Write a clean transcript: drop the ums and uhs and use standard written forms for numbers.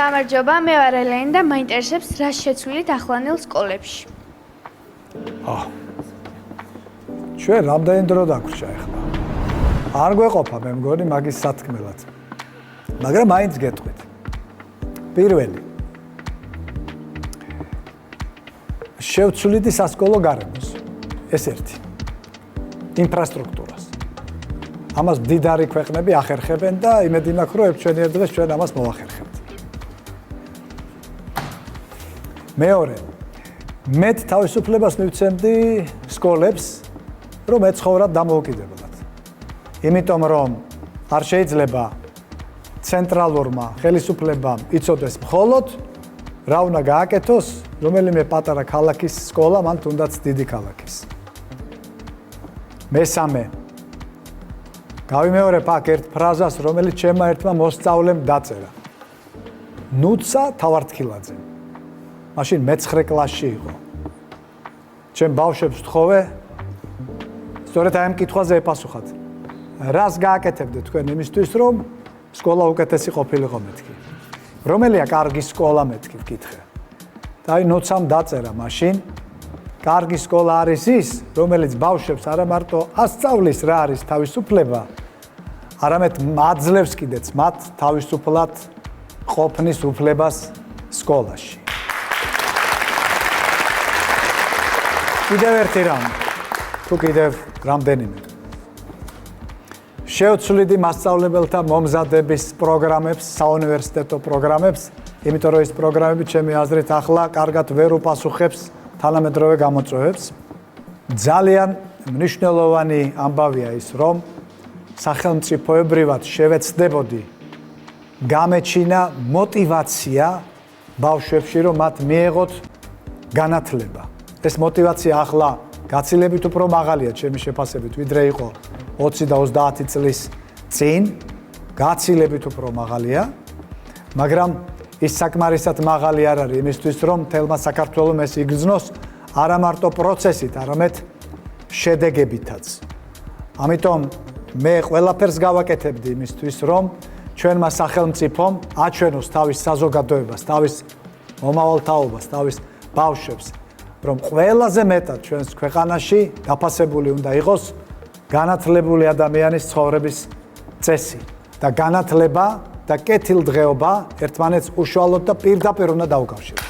გამარჯობა, მე ვარ ელენი და მაინტერესებს რა შეცვლით ახლანელ სკოლებში. ჩვენ რამდენი დრო დაგვრჩა ახლა. არ გვეყოფა მე მგონი მაგის სათქმელად. მაგრამ მაინც გეტყვით. პირველი. შევცვლიდი სასკოლო გარემოს. ეს ერთი. ინფრასტრუქტურას. ამას მდიდარი ქვეყნები ახერხებენ და იმედი მაქვს, რომ ჩვენიერ დღეს ჩვენ ამას მოვახერხებთ. მეორე. მე თავისუფლებას მივცემდი სკოლებს, რომ ეცხოვრათ დამოუკიდებლად. იმიტომ რომ არ შეიძლება ცენტრალურმა ხელისუფლებამ იცოდეს მხოლოდ რა უნდა გააკეთოს რომელიმე პატარა ქალაქის სკოლა, მან თუნდაც დიდი ქალაქის. მესამე. გავიმეორებ აქ ერთ ფრაზას, რომელიც ჩემმა ერთმა მოსწავლემ დაწერა. ნუცა თავართხილაძე. მაშინ მე-9 კლასში იყო. ჩემ ბავშვებს ვთხოვე, სწორედ აი ამ კითხვაზე ეპასუხათ. რას გააკეთებდეთ თქვენ იმისთვის, რომ სკოლა უკეთესი ყოფილიყო მეთქი? რომელია კარგი სკოლა მეთქი ვკითხე. და აი ნოცამ დაწერა მაშინ, კარგი სკოლა არის ის, რომელიც ბავშვებს არა მარტო ასწავლის რა არის თავისუფლება, არამედ აძლევს კიდეც მათ თავისუფლად ყოფნის უფლებას სკოლაში. კიდევ ერთი რამ, თუ კიდევ რამდენიმე. შევცვლიდი მასწავლებელთა მომზადების პროგრამებს, საუნივერსიტეტო პროგრამებს, იმიტომ რომ ეს პროგრამები ჩემი აზრით ახლა კარგად ვერ უპასუხებს თანამედროვე გამოწვევებს. ძალიან მნიშვნელოვანი ამბავია ის, რომ სახელმწიფოებრივად შევეცდებოდი გამეჩინა მოტივაცია ბავშვებში, რომ მათ მიეღოთ განათლება. ეს მოტივაცია ახლა გაცილებით უფრო მაღალია ჩემი შეფასებით, ვიდრე იყო 20 და 30 წლის წინ, გაცილებით უფრო მაღალია, მაგრამ ის საკმარისად მაღალი არ არის იმისთვის, რომ მთელმა საქართველოს ეს იგრძნოს არა მარტო პროცესით, არამედ შედეგებითაც. ამიტომ მე ყველაფერს გავაკეთებდი იმისთვის, რომ ჩვენმა სახელმწიფომ აჩვენოს თავის საზოგადოებას, თავის მომავალთაობას, თავის ბავშვებს, რომ ყველაზე მეტად ჩვენს ქვეყანაში დაფასებული უნდა იყოს განათლებული ადამიანის ცხოვრების წესი და განათლება და კეთილდღეობა ერთმანეთს უშუალოდ და პირდაპირ უნდა დაუკავშიროს.